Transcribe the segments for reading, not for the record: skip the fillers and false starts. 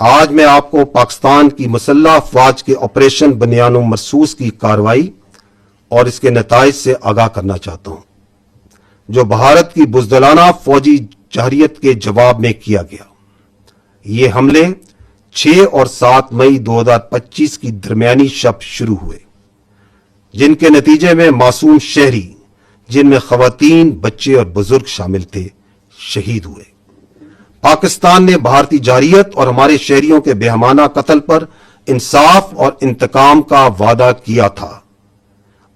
آج میں آپ کو پاکستان کی مسلح افواج کے آپریشن بنیان و مرصوص کی کارروائی اور اس کے نتائج سے آگاہ کرنا چاہتا ہوں، جو بھارت کی بزدلانہ فوجی جارحیت کے جواب میں کیا گیا۔ یہ حملے 6 اور 7 مئی 2025 کی درمیانی شب شروع ہوئے، جن کے نتیجے میں معصوم شہری، جن میں خواتین، بچے اور بزرگ شامل تھے، شہید ہوئے۔ پاکستان نے بھارتی جارحیت اور ہمارے شہریوں کے بےرحمانہ قتل پر انصاف اور انتقام کا وعدہ کیا تھا۔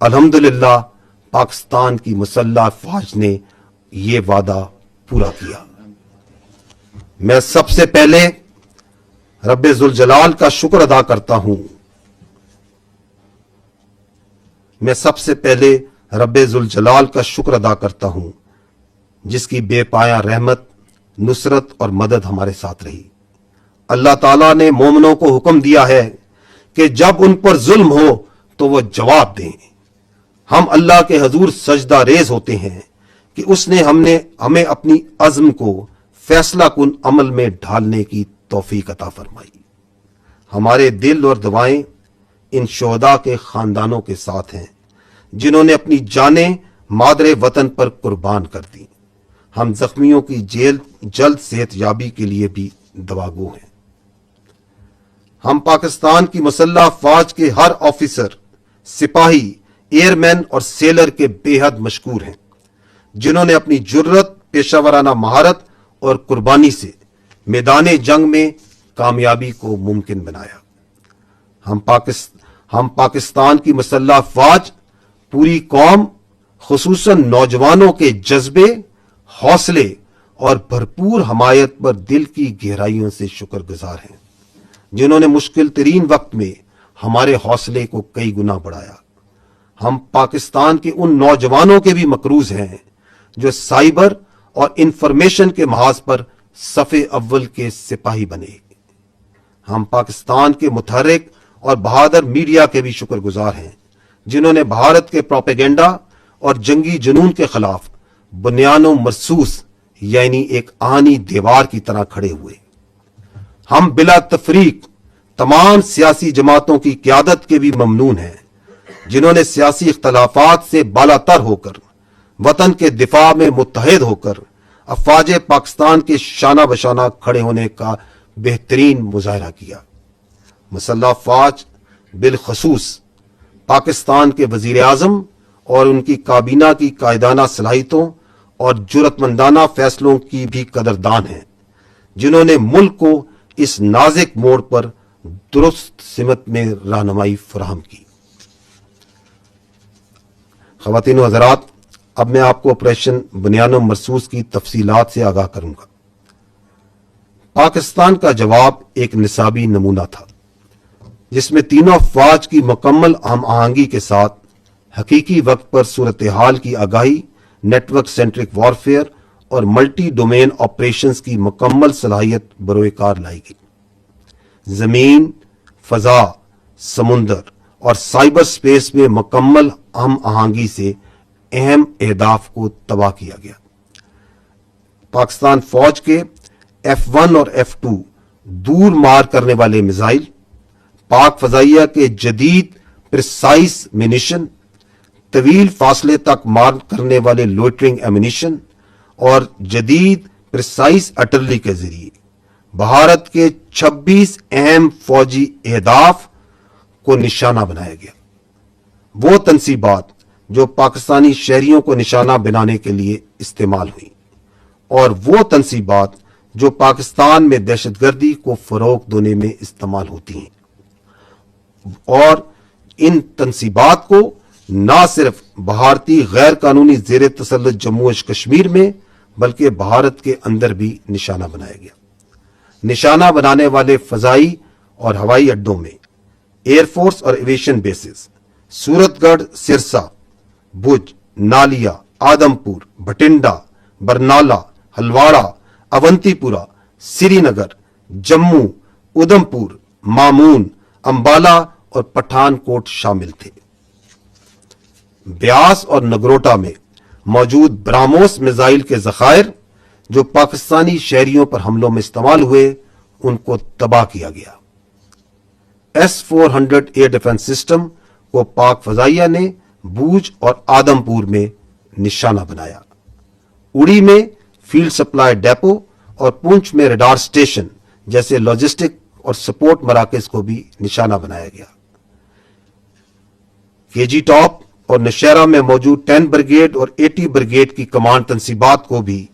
الحمدللہ پاکستان کی مسلح افواج نے یہ وعدہ پورا کیا۔ میں سب سے پہلے رب ذوالجلال کا شکر ادا کرتا ہوں۔ رب ذوالجلال کا شکر ادا کرتا ہوں، جس کی بے پایاں رحمت، نصرت اور مدد ہمارے ساتھ رہی۔ اللہ تعالیٰ نے مومنوں کو حکم دیا ہے کہ جب ان پر ظلم ہو تو وہ جواب دیں۔ ہم اللہ کے حضور سجدہ ریز ہوتے ہیں کہ اس نے ہمیں اپنی عزم کو فیصلہ کن عمل میں ڈھالنے کی توفیق عطا فرمائی۔ ہمارے دل اور دعائیں ان شہداء کے خاندانوں کے ساتھ ہیں جنہوں نے اپنی جانیں مادر وطن پر قربان کر دیں۔ ہم زخمیوں کی جلد صحت یابی کے لیے بھی دعا گو ہیں۔ ہم پاکستان کی مسلح افواج کے ہر آفیسر، سپاہی، ایئر مین اور سیلر کے بے حد مشکور ہیں، جنہوں نے اپنی جرت، پیشہ ورانہ مہارت اور قربانی سے میدان جنگ میں کامیابی کو ممکن بنایا۔ ہم پاکستان کی مسلح افواج، پوری قوم، خصوصاً نوجوانوں کے جذبے، حوصلے اور بھرپور حمایت پر دل کی گہرائیوں سے شکر گزار ہیں، جنہوں نے مشکل ترین وقت میں ہمارے حوصلے کو کئی گنا بڑھایا۔ ہم پاکستان کے ان نوجوانوں کے بھی مقروض ہیں جو سائبر اور انفارمیشن کے محاذ پر صف اول کے سپاہی بنے۔ ہم پاکستان کے متحرک اور بہادر میڈیا کے بھی شکر گزار ہیں، جنہوں نے بھارت کے پروپیگنڈا اور جنگی جنون کے خلاف بنیان و مرصوص یعنی ایک آہنی دیوار کی طرح کھڑے ہوئے۔ ہم بلا تفریق تمام سیاسی جماعتوں کی قیادت کے بھی ممنون ہیں، جنہوں نے سیاسی اختلافات سے بالاتر ہو کر، وطن کے دفاع میں متحد ہو کر افواج پاکستان کے شانہ بشانہ کھڑے ہونے کا بہترین مظاہرہ کیا۔ مسلح افواج، بالخصوص پاکستان کے وزیر اعظم اور ان کی کابینہ کی قائدانہ صلاحیتوں اور جرأت مندانہ فیصلوں کی بھی قدردان ہیں، جنہوں نے ملک کو اس نازک موڑ پر درست سمت میں رہنمائی فراہم کی۔ خواتین و حضرات، اب میں آپ کو آپریشن بنیان و مرصوص کی تفصیلات سے آگاہ کروں گا۔ پاکستان کا جواب ایک نصابی نمونہ تھا، جس میں تینوں افواج کی مکمل ہم آہنگی کے ساتھ حقیقی وقت پر صورتحال کی آگاہی، نیٹ ورک سینٹرک وارفیئر اور ملٹی ڈومین آپریشنز کی مکمل صلاحیت بروئے کار لائی گئی۔ زمین، فضا، سمندر اور سائبر سپیس میں مکمل ہم آہنگی سے اہم اہداف کو تباہ کیا گیا۔ پاکستان فوج کے F-1 اور F-2 دور مار کرنے والے میزائل، پاک فضائیہ کے جدید پریسائز منیشن، طویل فاصلے تک مار کرنے والے لوئٹرنگ ایمونیشن اور جدید پریسائز آرٹلری کے ذریعے بھارت کے 26 اہم فوجی اہداف کو نشانہ بنایا گیا۔ وہ تنصیبات جو پاکستانی شہریوں کو نشانہ بنانے کے لیے استعمال ہوئی، اور وہ تنصیبات جو پاکستان میں دہشت گردی کو فروغ دینے میں استعمال ہوتی ہیں، اور ان تنصیبات کو نہ صرف بھارتی غیر قانونی زیر تسلط جموں و کشمیر میں بلکہ بھارت کے اندر بھی نشانہ بنایا گیا۔ نشانہ بنانے والے فضائی اور ہوائی اڈوں میں ایئر فورس اور ایویشن بیسز سورت گڑھ، سرسا، بھج، نالیا، آدم پور، بھٹنڈا، برنالہ، ہلواڑہ، اونتی پورہ، سری نگر، جموں، ادھم پور، مامون، امبالہ اور پٹھان کوٹ شامل تھے۔ بیاس اور نگروٹا میں موجود براموس میزائل کے ذخائر جو پاکستانی شہریوں پر حملوں میں استعمال ہوئے، ان کو تباہ کیا گیا۔ S-400 ایئر ڈیفنس سسٹم کو پاک فضائیہ نے بوجھ اور آدم پور میں نشانہ بنایا۔ اڑی میں فیلڈ سپلائی ڈیپو اور پونچھ میں ریڈار سٹیشن جیسے لاجسٹک اور سپورٹ مراکز کو بھی نشانہ بنایا گیا۔ کے جی ٹاپ اور نشیرہ میں موجود 10 بریگیڈ اور 80 بریگیڈ کی کمانڈ تنصیبات کو بھی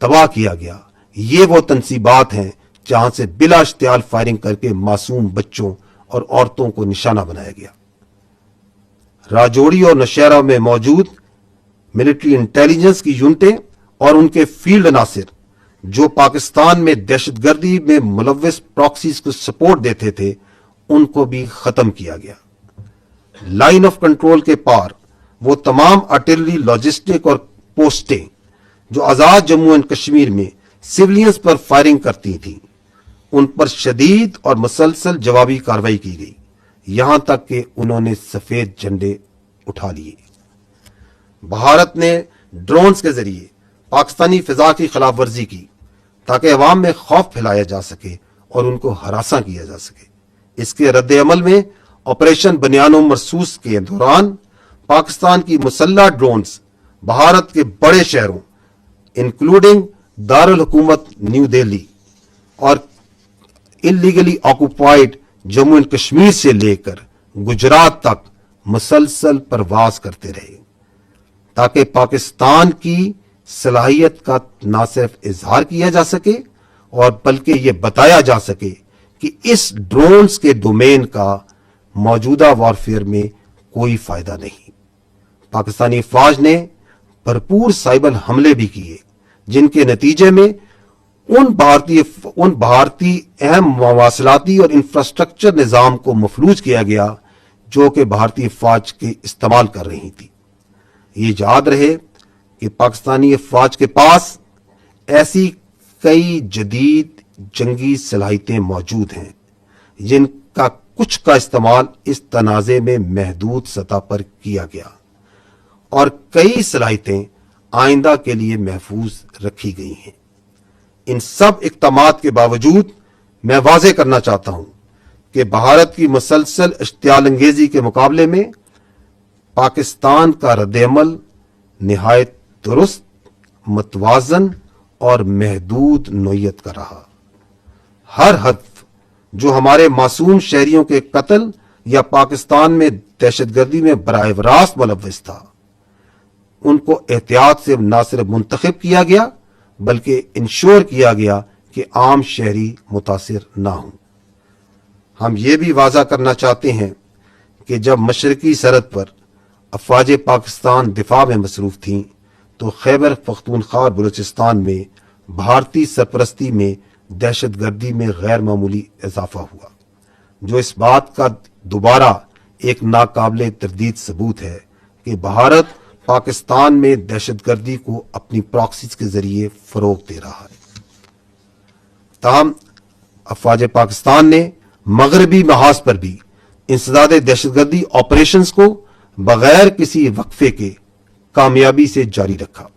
تباہ کیا گیا۔ یہ وہ تنصیبات ہیں جہاں سے بلا اشتعال فائرنگ کر کے معصوم بچوں اور عورتوں کو نشانہ بنایا گیا۔ راجوڑی اور نشیرہ میں موجود ملٹری انٹیلیجنس کی یونٹیں اور ان کے فیلڈ عناصر جو پاکستان میں دہشت گردی میں ملوث پراکسیز کو سپورٹ دیتے تھے ان کو بھی ختم کیا گیا۔ لائن آف کنٹرول کے پار وہ تمام آرٹلری، لاجسٹک اور پوسٹیں جو آزاد جموں اینڈ کشمیر میں سولینز پر فائرنگ کرتی تھیں ان پر شدید اور مسلسل جوابی کارروائی کی گئی، یہاں تک کہ انہوں نے سفید جھنڈے اٹھا لیے۔ بھارت نے ڈرونز کے ذریعے پاکستانی فضا کی خلاف ورزی کی تاکہ عوام میں خوف پھیلایا جا سکے اور ان کو ہراساں کیا جا سکے۔ اس کے رد عمل میں آپریشن بنیان و مرصوص کے دوران پاکستان کی مسلح ڈرونز بھارت کے بڑے شہروں انکلوڈنگ دارالحکومت نیو دہلی اور illegally occupied Jammu and Kashmir سے لے کر گجرات تک مسلسل پرواز کرتے رہے تاکہ پاکستان کی صلاحیت کا نہ صرف اظہار کیا جا سکے اور بلکہ یہ بتایا جا سکے کہ اس ڈرونز کے ڈومین کا موجودہ وارفیئر میں کوئی فائدہ نہیں۔ پاکستانی افواج نے بھرپور سائبر حملے بھی کیے جن کے نتیجے میں ان بھارتی اہم مواصلاتی اور انفراسٹرکچر نظام کو مفلوج کیا گیا جو کہ بھارتی افواج کے استعمال کر رہی تھی۔ یہ یاد رہے کہ پاکستانی افواج کے پاس ایسی کئی جدید جنگی صلاحیتیں موجود ہیں جن کا کچھ کا استعمال اس تنازع میں محدود سطح پر کیا گیا اور کئی صلاحیتیں آئندہ کے لیے محفوظ رکھی گئی ہیں۔ ان سب اقدامات کے باوجود میں واضح کرنا چاہتا ہوں کہ بھارت کی مسلسل اشتعال انگیزی کے مقابلے میں پاکستان کا رد عمل نہایت درست، متوازن اور محدود نوعیت کا رہا۔ ہر ہدف جو ہمارے معصوم شہریوں کے قتل یا پاکستان میں دہشت گردی میں براہ راست ملوث تھا ان کو احتیاط سے نہ صرف منتخب کیا گیا بلکہ انشور کیا گیا کہ عام شہری متاثر نہ ہوں۔ ہم یہ بھی واضح کرنا چاہتے ہیں کہ جب مشرقی سرحد پر افواج پاکستان دفاع میں مصروف تھیں تو خیبر پختونخوا اور بلوچستان میں بھارتی سرپرستی میں دہشت گردی میں غیر معمولی اضافہ ہوا، جو اس بات کا دوبارہ ایک ناقابل تردید ثبوت ہے کہ بھارت پاکستان میں دہشت گردی کو اپنی پراکسیز کے ذریعے فروغ دے رہا ہے۔ تاہم افواج پاکستان نے مغربی محاذ پر بھی انسداد دہشت گردی آپریشنز کو بغیر کسی وقفے کے کامیابی سے جاری رکھا۔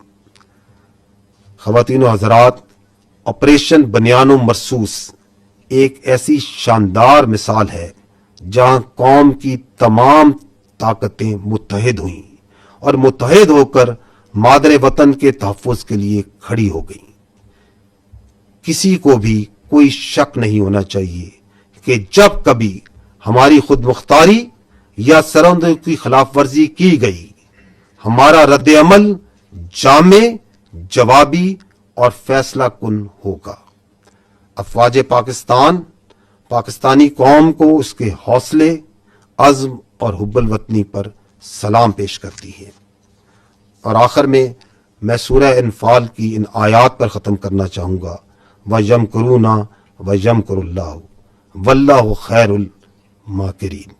خواتین و حضرات، آپریشن بنیان و مرصوص ایک ایسی شاندار مثال ہے جہاں قوم کی تمام طاقتیں متحد ہوئیں اور متحد ہو کر مادر وطن کے تحفظ کے لیے کھڑی ہو گئیں۔ کسی کو بھی کوئی شک نہیں ہونا چاہیے کہ جب کبھی ہماری خود مختاری یا سرحدوں کی خلاف ورزی کی گئی، ہمارا رد عمل جامع، جوابی اور فیصلہ کن ہوگا۔ افواج پاکستان پاکستانی قوم کو اس کے حوصلے، عزم اور حب الوطنی پر سلام پیش کرتی ہے۔ اور آخر میں سورہ انفال کی ان آیات پر ختم کرنا چاہوں گا، وَيَمْكُرُونَ وَيَمْكُرُ اللَّهُ وَاللَّهُ خَيْرُ الْمَاكِرِينَ۔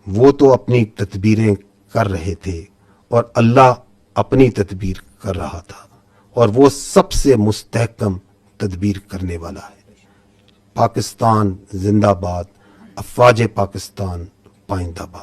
وہ تو اپنی تدبیریں کر رہے تھے اور اللہ اپنی تدبیر کر رہا تھا، اور وہ سب سے مستحکم تدبیر کرنے والا ہے۔ پاکستان زندہ باد، افواج پاکستان پائندہ باد۔